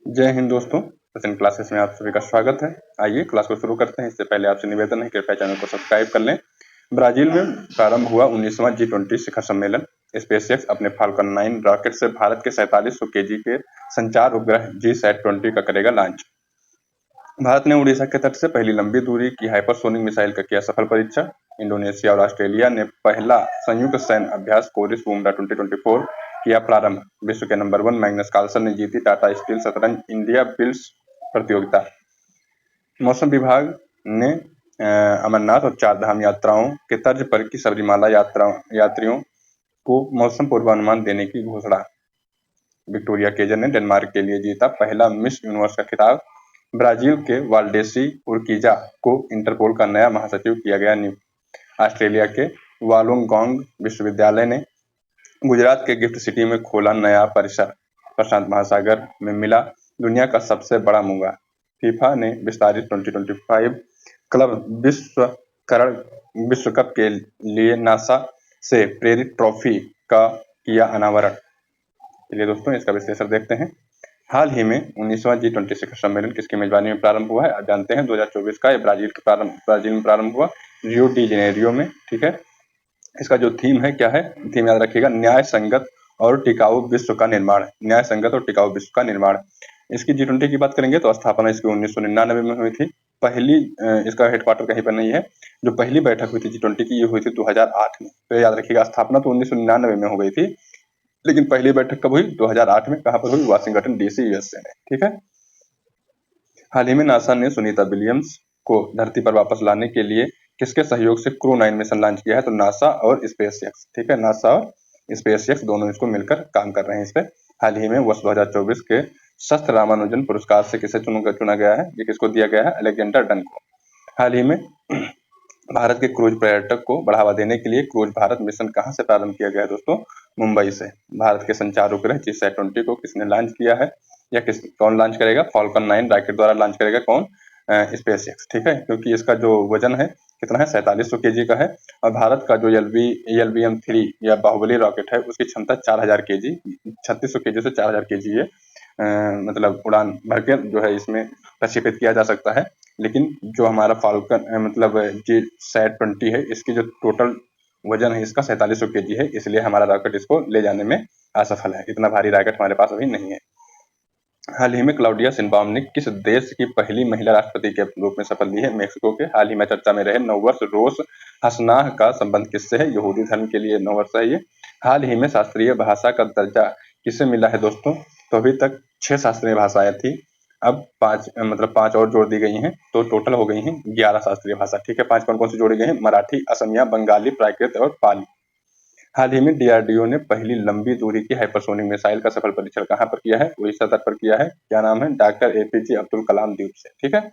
जय हिंद दोस्तों, सचिन क्लासेस में आप सभी का स्वागत है। आइए क्लास को शुरू करते हैं। इससे पहले आपसे निवेदन है कृपया चैनल को सब्सक्राइब कर लें। ब्राजील में प्रारंभ हुआ 19वां G20 शिखर सम्मेलन। स्पेसएक्स अपने फाल्कन 9 रॉकेट से भारत के 4700 केजी के संचार उपग्रह GSAT-20 का करेगा लॉन्च। भारत ने उड़ीसा के तट से पहली लंबी दूरी की हाइपरसोनिक मिसाइल का किया सफल परीक्षण। इंडोनेशिया और ऑस्ट्रेलिया ने पहला संयुक्त सैन्य अभ्यास कोरिस बूमरा 2024 किया प्रारंभ। विश्व के नंबर 1 मैग्नस कार्लसन ने जीती टाटा स्टील शतरंज इंडिया बिल्ड्स प्रतियोगिता। मौसम विभाग ने अमरनाथ और चारधाम यात्राओं के तर्ज पर की सबरीमाला यात्रियों को मौसम पूर्वानुमान देने की घोषणा। विक्टोरिया केजन ने डेनमार्क के लिए जीता पहला मिस यूनिवर्स का खिताब। ब्राजील के वाल्डेसी उर्किजा को इंटरपोल का नया महासचिव किया गया नियुक्त। ऑस्ट्रेलिया के वालोंगोंग विश्वविद्यालय ने गुजरात के गिफ्ट सिटी में खोला नया परिसर। प्रशांत महासागर में मिला दुनिया का सबसे बड़ा मूंगा। फीफा ने विस्तारित 2025 क्लब विश्व कप के लिए नासा से प्रेरित ट्रॉफी का किया अनावरण। चलिए दोस्तों, इसका विश्लेषण देखते हैं। हाल ही में 19वां G20 शिखर सम्मेलन किसकी मेजबानी में प्रारंभ हुआ है? आप जानते हैं 2024 का। ये ब्राजील में प्रारंभ हुआ, रियो डी जेनेरियो में। ठीक है, इसका जो थीम है क्या है? थीम याद रखिएगा, न्याय संगत और टिकाऊ विश्व का निर्माण। न्याय संगत और टिकाऊ विश्व का निर्माण। इसकी G20 की बात करेंगे तो स्थापना इसकी 1999 में हुई थी। पहली इसका हेडक्वार्टर कहीं पर नहीं है। जो पहली बैठक हुई थी G20 की, ये हुई थी 2008 में। तो याद रखिएगा, स्थापना तो 1999 में हो गई थी, लेकिन पहली बैठक कब हुई? 2008 में। कहां पर हुई? वाशिंगटन DC, यूएसए में। ठीक है। हाल ही में नासा ने सुनीता विलियम्स को धरती पर वापस लाने के लिए किसके सहयोग से क्रू 9 मिशन लॉन्च किया है? तो नासा और स्पेसएक्स। ठीक है, नासा और स्पेसएक्स दोनों इसको मिलकर काम कर रहे हैं इस पे। हाल ही में वर्ष 2024 के शस्त्र रामानुजन पुरस्कार से किसे चुना गया है? ये किसको दिया गया है? अलेक्जेंडर डन को। हाल ही में भारत के क्रूज पर्यटक को बढ़ावा देने के लिए क्रूज भारत मिशन कहां से प्रारंभ किया गया है दोस्तों? मुंबई से। भारत के संचार उपग्रह GSAT-20 को किसने लॉन्च किया है या कौन लॉन्च करेगा? फाल्कन 9 रॉकेट द्वारा लॉन्च करेगा कौन? स्पेसएक्स। ठीक है, क्योंकि इसका जो वजन है कितना है? 4700 केजी का है। और भारत का जो LVM-3 या बाहुबली रॉकेट है, उसकी क्षमता 4000 केजी, 3600 केजी से 4000 केजी है। मतलब उड़ान भर के जो है इसमें प्रक्षेपित किया जा सकता है। लेकिन जो हमारा फाल्कन मतलब GSAT-20 है, इसकी जो टोटल वजन है इसका 4700 केजी है, इसलिए हमारा रॉकेट इसको ले जाने में असफल है। इतना भारी रॉकेट हमारे पास अभी नहीं है। हाल ही में क्लाउडिया शिनबाम ने किस देश की पहली महिला राष्ट्रपति के रूप में शपथ ली है? मेक्सिको के। हाल ही में चर्चा में रहे नववर्ष रोश हसनाह का संबंध किससे है? यहूदी धर्म के लिए नववर्ष है ये। हाल ही में शास्त्रीय भाषा का दर्जा किसे मिला है दोस्तों? तो अभी तक 6 शास्त्रीय भाषाएं थी, अब 5 और जोड़ दी गई हैं, तो टोटल हो गई हैं 11 शास्त्रीय भाषा। ठीक है, 5 कौन कौन सी जोड़ी गई हैं? मराठी, असमिया, बंगाली, प्राकृत और पाली। हाल ही में DRDO ने पहली लंबी दूरी की हाइपरसोनिक मिसाइल का सफल परीक्षण कहां पर किया है? उड़ीसा तट पर किया है। क्या नाम है? डॉक्टर APJ अब्दुल कलाम द्वीप से। ठीक है,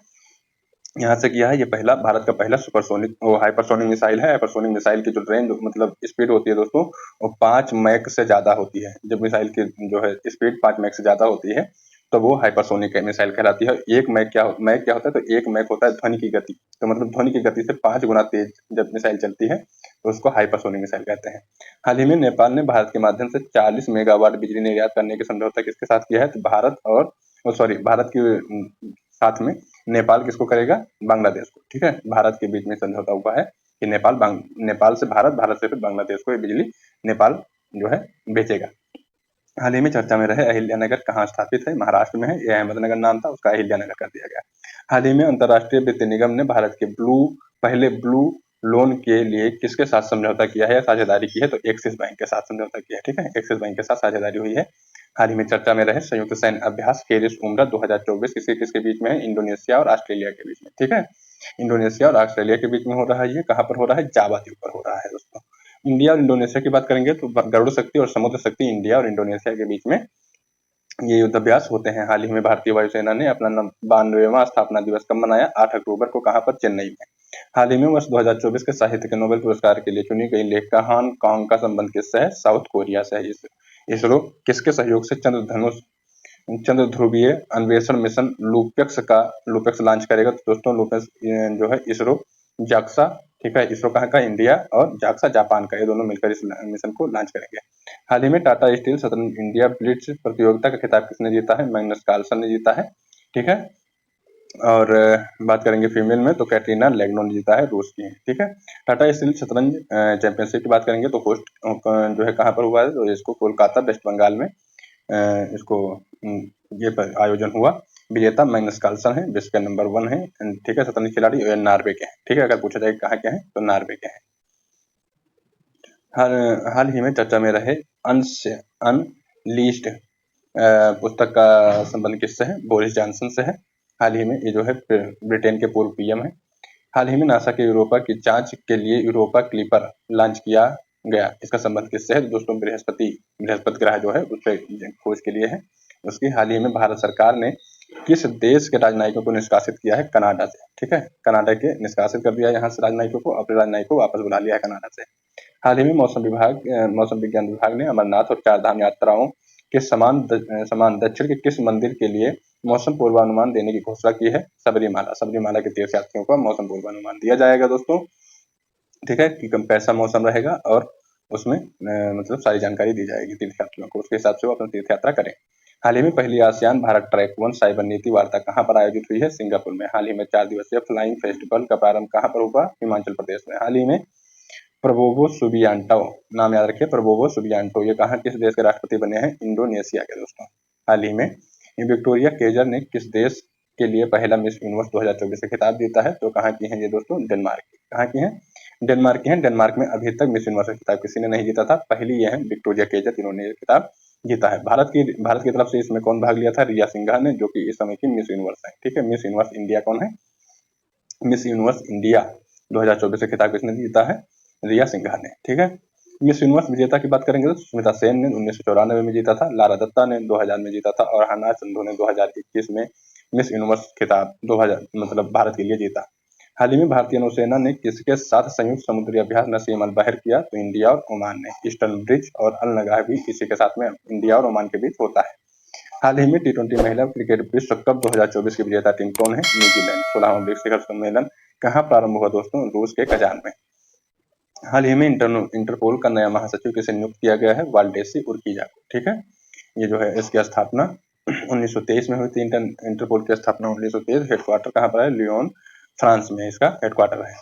यहाँ से किया है। ये भारत का पहला सुपरसोनिक हाइपरसोनिक मिसाइल है। हाइपरसोनिक मिसाइल की जो रेंज मतलब स्पीड होती है दोस्तों, वो 5 मैक से ज्यादा होती है। जब मिसाइल की जो है स्पीड 5 मैक से ज्यादा होती है तो वो हाइपरसोनिक मिसाइल कहलाती है। एक मैक क्या होता है? तो एक मैक होता है ध्वनि की गति। तो मतलब ध्वनि की गति से 5 गुना तेज जब मिसाइल चलती है तो उसको हाइपरसोनिक मिसाइल कहते हैं। हाल ही में नेपाल ने भारत के माध्यम से 40 मेगावाट बिजली निर्यात करने के समझौता किसके साथ किया है? तो भारत के साथ में नेपाल किसको करेगा? बांग्लादेश को। ठीक है, भारत के बीच में समझौता हुआ है कि नेपाल से भारत से फिर बांग्लादेश को ये बिजली नेपाल जो है बेचेगा। हाल ही में चर्चा में रहे अहिल्यानगर कहाँ स्थापित है? महाराष्ट्र में है। यह अहमदनगर नाम था, उसका अहिल्यानगर कर दिया गया। हाल ही में अंतर्राष्ट्रीय वित्त निगम ने भारत के पहले ब्लू लोन के लिए किसके साथ समझौता किया है या साझेदारी की है? तो एक्सिस बैंक के साथ समझौता किया है। ठीक है, एक्सिस बैंक के साथ साझेदारी हुई है। हाल ही में चर्चा में रहे संयुक्त सैन्य अभ्यास केरिस उमरा 2024 किसके बीच में है? इंडोनेशिया और ऑस्ट्रेलिया के बीच में। ठीक है, इंडोनेशिया और ऑस्ट्रेलिया के बीच में हो रहा है। ये कहाँ पर हो रहा है? जावा द्वीप पर हो रहा है दोस्तों। इंडिया और इंडोनेशिया की बात करेंगे तो गरुड़ शक्ति और समुद्र शक्ति इंडिया और इंडोनेशिया के बीच में ये युद्धाभ्यास होते हैं। हाल ही में भारतीय वायुसेना ने अपना 92वां स्थापना दिवस कब मनाया? 8 अक्टूबर को। कहां पर? चेन्नई में। हाल ही में वर्ष 2024 के साहित्य के नोबेल पुरस्कार के लिए चुनी गई लेखिका हांगकांग का संबंध किससे है? साउथ कोरिया से है। इसरो किसके सहयोग से चंद्र ध्रुवीय अन्वेषण मिशन लूपेक्स लॉन्च करेगा? तो दोस्तों लूपेक्स जो है इसरो जाक्सा ठीक है। इसरो कहाँ का? इंडिया, और जाक्सा जापान का, ये दोनों मिलकर इस मिशन को लॉन्च करेंगे। हाल ही में टाटा स्टील शतरंज इंडिया ब्लिट्ज प्रतियोगिता का खिताब किसने जीता है? मैग्नस कार्लसन ने जीता है। ठीक है। और बात करेंगे फीमेल में तो कैटरीना लेग्नो ने जीता है, रूस की है। ठीक है। टाटा स्टील शतरंज चैंपियनशिप की बात करेंगे तो होस्ट जो है कहाँ पर हुआ है? तो इसको कोलकाता वेस्ट बंगाल में इसको ये आयोजन हुआ। विजेता मैग्नस कार्लसन है, विश्व के नंबर 1 है। ठीक है। शतरंज खिलाड़ी और नॉर्वे के हैं। ठीक है। अगर पूछा जाए कहाँ के हैं तो नॉर्वे के हैं। हाल ही में चर्चा में रहे अनलीस्ड पुस्तक का संबंध किससे है? बोरिस जॉनसन से है। हाल ही में ये जो है ब्रिटेन के पूर्व पीएम है। हाल ही में नासा के यूरोपा की जांच के लिए यूरोपा क्लिपर लॉन्च किया गया। इसका संबंध किससे है? दोस्तों बृहस्पति ग्रह जो है उस पर खोज के लिए है। उसकी हाल ही में भारत सरकार ने किस देश के राजनयिकों को निष्कासित किया है? कनाडा से। ठीक है। कनाडा के निष्कासित कर दिया यहाँ से राजनयिकों को, अपने राजनयिकों को वापस बुला लिया है कनाडा से। हाल ही में मौसम विज्ञान विभाग ने अमरनाथ और चारधाम यात्राओं के समान दक्षिण के किस मंदिर के लिए मौसम पूर्वानुमान देने की घोषणा की है? सबरीमाला के तीर्थयात्रियों को मौसम पूर्वानुमान दिया जाएगा दोस्तों। ठीक है। कि कैसा मौसम रहेगा और उसमें मतलब सारी जानकारी दी जाएगी तीर्थयात्रियों को, उसके हिसाब से वो अपना तीर्थ यात्रा करें। हाल ही में पहली आसियान भारत ट्रैक 1 साइबर नीति वार्ता कहाँ पर आयोजित हुई है? सिंगापुर में। हाल ही में 4 दिवसीय फ्लाइंग फेस्टिवल का प्रारंभ कहाँ पर हुआ? हिमाचल प्रदेश में। हाल ही में प्रबोवो सुबियांटो, नाम याद रखिए, प्रबोवो सुबियांटो, ये कहाँ किस देश के राष्ट्रपति बने हैं? इंडोनेशिया के दोस्तों। हाल ही में विक्टोरिया केजर ने किस देश के लिए पहला मिस यूनिवर्स 2024 का खिताब जीता है? तो कहाँ की हैं ये दोस्तों? डेनमार्क की। कहाँ की हैं? डेनमार्क की हैं। डेनमार्क में अभी तक मिस यूनिवर्स का खिताब किसी ने नहीं जीता था, पहली ये है विक्टोरिया केजर, जिन्होंने ये खिताब जीता है। भारत की तरफ से इसमें कौन भाग लिया था? रिया सिंघा ने, जो कि इस समय की मिस यूनिवर्स है। ठीक है। मिस यूनिवर्स इंडिया कौन है? मिस यूनिवर्स इंडिया 2024 का खिताब किसने जीता है? रिया सिंघा ने। ठीक है। मिस यूनिवर्स विजेता की बात करेंगे तो सुष्मिता सेन ने 1994 में जीता था, लारा दत्ता ने 2000 में जीता था, और हना संधू ने 2021 में मिस यूनिवर्स खिताब 2000 मतलब भारत के लिए जीता। हाल ही में भारतीय नौसेना ने किसके साथ संयुक्त समुद्री अभ्यास नसीम अल बहर किया? तो इंडिया और ओमान ने। ईस्टर्न ब्रिज और अल नगाह भी इसी के साथ में इंडिया और ओमान के बीच होता है। हाल ही में T20 महिला क्रिकेट विश्व कप 2024 की विजेता टीम कौन है? न्यूजीलैंड। 16वां ब्रिक्स शिखर सम्मेलन कहाँ प्रारंभ हुआ दोस्तों? रूस के कजान में। हाल ही में इंटरपोल का नया महासचिव किसे नियुक्त किया गया है? वाल्डेसी उर्किजा को। ठीक है। ये जो है इसकी स्थापना 1923 में हुई थी। इंटरपोल की स्थापना 1923। हेडक्वार्टर कहाँ पर है? लियोन, फ्रांस में इसका हेडक्वार्टर है।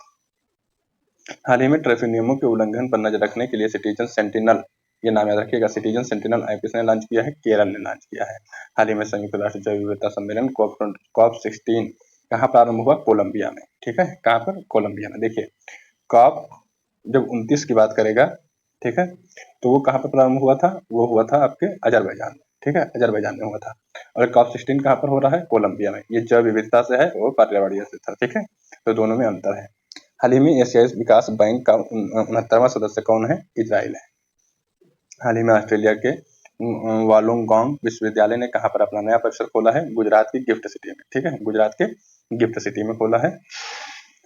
हाल ही में ट्रैफिक नियमों के उल्लंघन पर नजर रखने के लिए सिटीजन सेंटिनल, ये नाम याद रखिएगा, सिटीजन सेंटिनल ऐप किसने लॉन्च किया है? केरल ने लॉन्च किया है। हाल ही में संयुक्त राष्ट्र जैव विविधता सम्मेलन कॉप 16 कहाँ प्रारंभ हुआ? कोलंबिया में। ठीक है। कहाँ पर? कोलंबिया में। देखिए कॉप जब 29 की बात करेगा, ठीक है, तो वो कहाँ पर प्रारंभ हुआ था? वो हुआ था आपके अजरबैजान में। ठीक है। अजरबैजान में हुआ था। और कॉप 16 कहाँ पर हो रहा है? कोलंबिया में। ये जैव विविधता से है और पर्यावरणीय से था। ठीक है। तो दोनों में अंतर है। हाल ही में एशियाई विकास बैंक का 69वां सदस्य कौन है? इजराइल है। हाल ही में ऑस्ट्रेलिया के वालोंगोंग विश्वविद्यालय ने कहाँ पर अपना नया परिसर खोला है? गुजरात की गिफ्ट सिटी में। ठीक है। गुजरात के गिफ्ट सिटी में खोला है।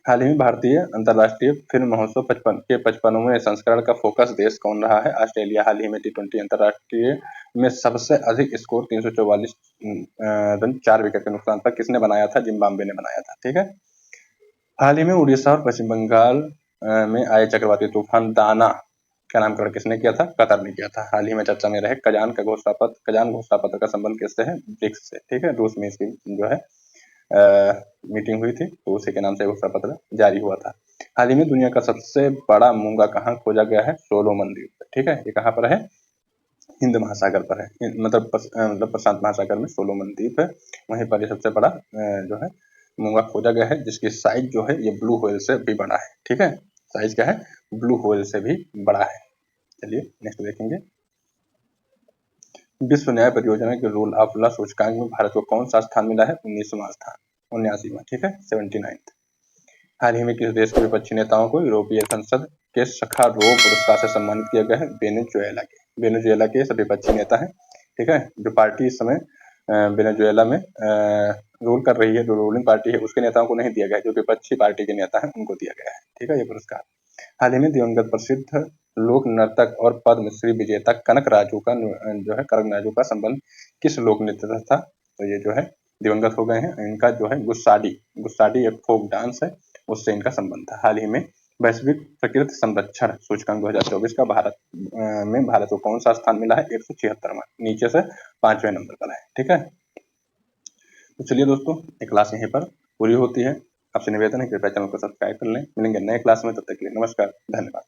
हाल ही में भारतीय अंतर्राष्ट्रीय फिल्म महोत्सव 55वें संस्करण का फोकस देश कौन रहा है? ऑस्ट्रेलिया। हाल ही में T20 अंतर्राष्ट्रीय में सबसे अधिक स्कोर 344 रन 4 विकेट के नुकसान पर किसने बनाया था? जिम्बाब्वे ने बनाया था। ठीक है। हाल ही में उड़ीसा और पश्चिम बंगाल में आए चक्रवाती तूफान दाना का नामकरण किसने किया था? कतर ने किया था। हाल ही में चर्चा में रहे कजान घोषणा पत्र का संबंध किससे है? ब्रिक्स से। ठीक है। रूस में इसकी जो है मीटिंग हुई थी, तो उसी के नाम से घोषणा पत्र जारी हुआ था। हाल ही में दुनिया का सबसे बड़ा मूंगा कहाँ खोजा गया है? सोलोमन द्वीप पर। ठीक है। ये कहाँ पर है? हिंद महासागर पर है। मतलब प्रशांत महासागर में सोलोमन द्वीप है, वहीं पर ये सबसे बड़ा जो है मूंगा खोजा गया है, जिसकी साइज जो है ये ब्लू व्हेल से भी बड़ा है। ठीक है। साइज क्या है? ब्लू व्हेल से भी बड़ा है। चलिए नेक्स्ट देखेंगे। विश्व न्याय परियोजना के रूल ऑफ लॉ सूचकांक में भारत को कौन सा स्थान मिला है? 19वां स्थान, 79वां। ठीक है। 79th। हाल ही में किस देश के विपक्षी नेताओं को यूरोपीय संसद के सखारोव पुरस्कार से सम्मानित किया गया है? वेनेजुएला के सब विपक्षी नेता हैं। ठीक है। जो पार्टी इस समय वेनेजुएला में रूल कर रही है, जो रूलिंग पार्टी है, उसके नेताओं को नहीं दिया गया है, जो विपक्षी पार्टी के नेता हैं उनको दिया गया है। ठीक है। ये पुरस्कार हाल ही में दिवंगत प्रसिद्ध लोक नर्तक और पद्मश्री विजेता कनक राजू का संबंध किस लोक नृत्य से था? तो ये जो है दिवंगत हो गए हैं। इनका जो है गुस्साडी एक फोक डांस है, उससे इनका संबंध था। हाल ही में वैश्विक प्रकृति संरक्षण सूचकांक 2024 का भारत को कौन सा स्थान मिला है? 176वां, नीचे से 5वें नंबर पर है। ठीक है, तो चलिए दोस्तों, ये क्लास यहीं पर पूरी होती है। आपसे निवेदन है कृपया चैनल को सब्सक्राइब कर लें। मिलेंगे नए क्लास में, तब तक के लिए नमस्कार, धन्यवाद।